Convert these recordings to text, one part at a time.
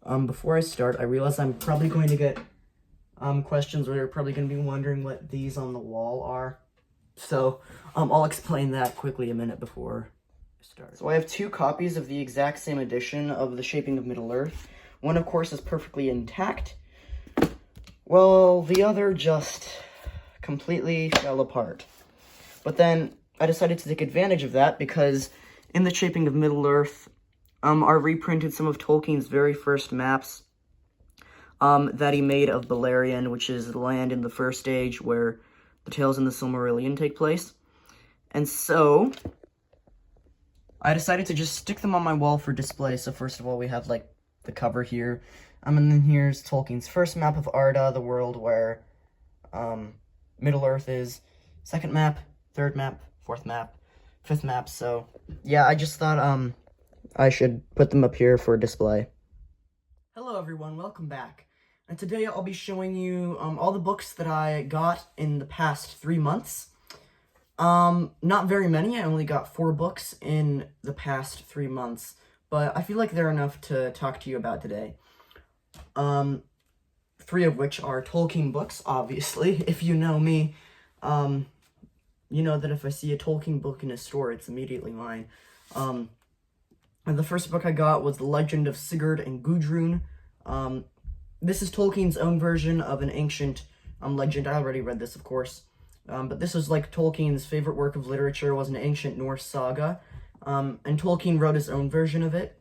Before I start, I realize I'm probably going to get questions where you're probably going to be wondering what these on the wall are. So I'll explain that quickly a minute before I start. So I have two copies of the exact same edition of The Shaping of Middle-earth. One, of course, is perfectly intact. Well, the other just completely fell apart. But then I decided to take advantage of that because in The Shaping of Middle-earth, I reprinted some of Tolkien's very first maps that he made of Beleriand, which is the land in the First Age where the Tales in the Silmarillion take place. And so I decided to just stick them on my wall for display. So first of all, we have like the cover here. And then here's Tolkien's first map of Arda, the world where Middle-earth is. Second map, third map, fourth map, fifth map. So yeah, I just thought I should put them up here for display. Hello everyone, welcome back. And today I'll be showing you all the books that I got in the past 3 months. Not very many, I only got 4 books in the past 3 months, but I feel like they're enough to talk to you about today. 3 of which are Tolkien books, obviously. If you know me, you know that if I see a Tolkien book in a store, it's immediately mine. And the first book I got was The Legend of Sigurd and Gudrun. This is Tolkien's own version of an ancient legend. I already read this, of course. But this was like Tolkien's favorite work of literature, was an ancient Norse saga. And Tolkien wrote his own version of it.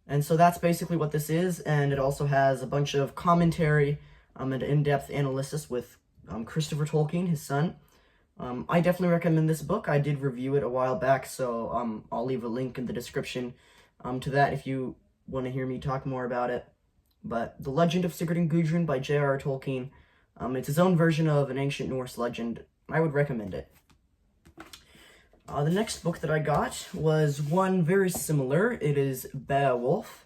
And so that's basically what this is, and it also has a bunch of commentary and in-depth analysis with Christopher Tolkien, his son. I definitely recommend this book. I did review it a while back, so I'll leave a link in the description to that if you want to hear me talk more about it. But The Legend of Sigurd and Gudrun by J.R.R. Tolkien, it's his own version of an ancient Norse legend. I would recommend it. The next book that I got was one very similar. It is Beowulf.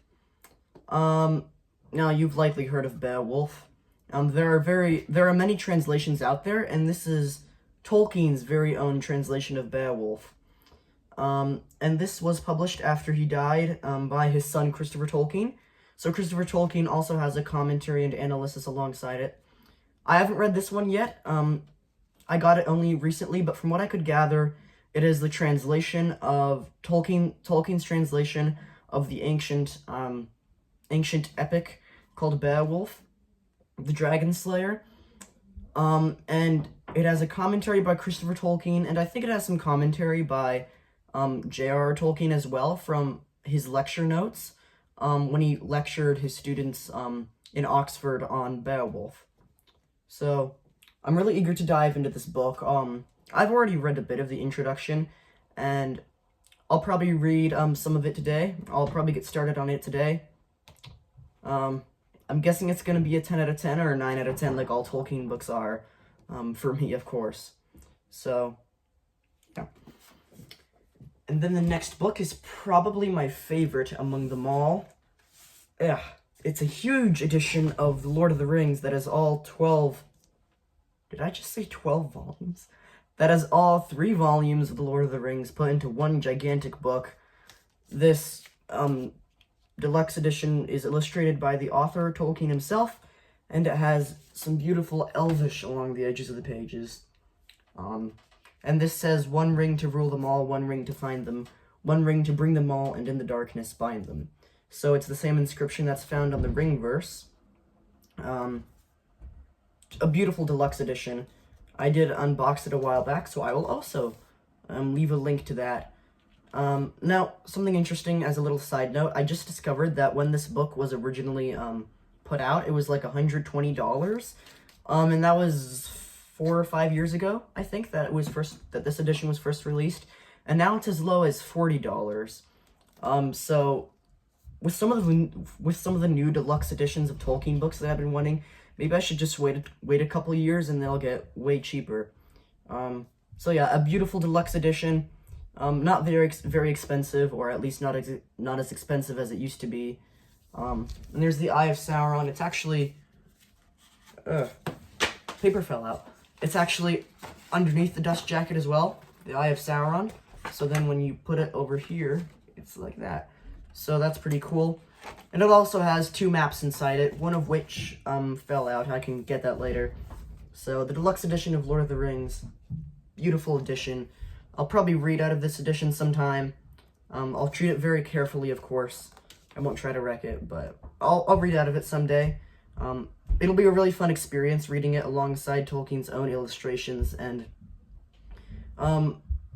Now, you've likely heard of Beowulf. There are many translations out there, and this is Tolkien's very own translation of Beowulf. And this was published after he died by his son, Christopher Tolkien. So Christopher Tolkien also has a commentary and analysis alongside it. I haven't read this one yet. I got it only recently, but from what I could gather, it is the translation of Tolkien's translation of the ancient epic called Beowulf, the Dragon Slayer. And it has a commentary by Christopher Tolkien, and I think it has some commentary by J.R.R. Tolkien as well from his lecture notes when he lectured his students in Oxford on Beowulf. So I'm really eager to dive into this book. I've already read a bit of the introduction, and I'll probably read some of it today. I'll probably get started on it today. I'm guessing it's going to be a 10 out of 10 or a 9 out of 10 like all Tolkien books are, for me, of course. So, yeah. And then the next book is probably my favorite among them all. Yeah, it's a huge edition of The Lord of the Rings that is all 12... Did I just say 12 volumes? That has all 3 volumes of The Lord of the Rings put into one gigantic book. This deluxe edition is illustrated by the author, Tolkien himself, and it has some beautiful elvish along the edges of the pages. And this says, 1 ring to rule them all, 1 ring to find them, 1 ring to bring them all, and in the darkness bind them. So it's the same inscription that's found on the ring verse. A beautiful deluxe edition. I did unbox it a while back, so I will also leave a link to that. Now, something interesting as a little side note, I just discovered that when this book was originally put out, it was like $120, and that was 4 or 5 years ago, I think, that this edition was first released, and now it's as low as $40. So with some of the new deluxe editions of Tolkien books that I've been wanting, maybe I should just wait a couple years and they'll get way cheaper. So yeah, a beautiful deluxe edition. Not very expensive, or at least not as expensive as it used to be. And there's the Eye of Sauron. It's actually... paper fell out. It's actually underneath the dust jacket as well, the Eye of Sauron. So then when you put it over here, it's like that. So that's pretty cool. And it also has 2 maps inside it, one of which fell out. I can get that later. So the deluxe edition of Lord of the Rings, beautiful edition. I'll probably read out of this edition sometime. I'll treat it very carefully, of course. I won't try to wreck it, but I'll read out of it someday. It'll be a really fun experience reading it alongside Tolkien's own illustrations, and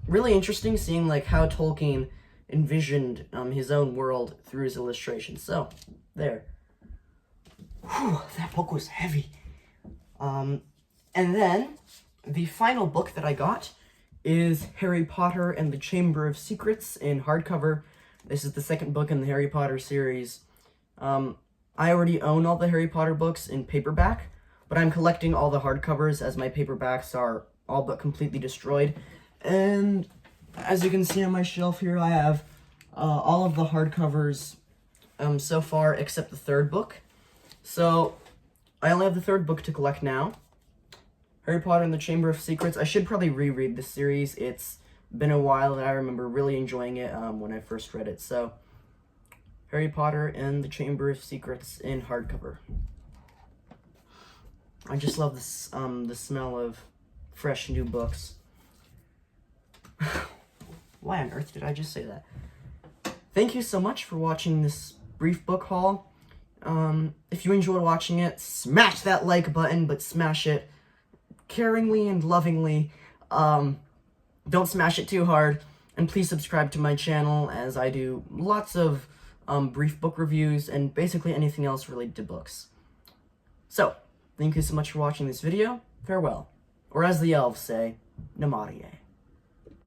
really interesting seeing like how Tolkien envisioned his own world through his illustrations. So, there. Whew, that book was heavy. And then, the final book that I got is Harry Potter and the Chamber of Secrets in hardcover. This is the second book in the Harry Potter series. I already own all the Harry Potter books in paperback, but I'm collecting all the hardcovers as my paperbacks are all but completely destroyed. And as you can see on my shelf here, I have all of the hardcovers so far except the third book. So I only have the third book to collect now. Harry Potter and the Chamber of Secrets. I should probably reread this series. It's been a while, and I remember really enjoying it when I first read it. So, Harry Potter and the Chamber of Secrets in hardcover. I just love this, the smell of fresh new books. Why on earth did I just say that? Thank you so much for watching this brief book haul. If you enjoyed watching it, smash that like button, but smash it caringly and lovingly. Don't smash it too hard, and please subscribe to my channel, as I do lots of brief book reviews and basically anything else related to books. So, thank you so much for watching this video. Farewell. Or as the elves say, Namarie.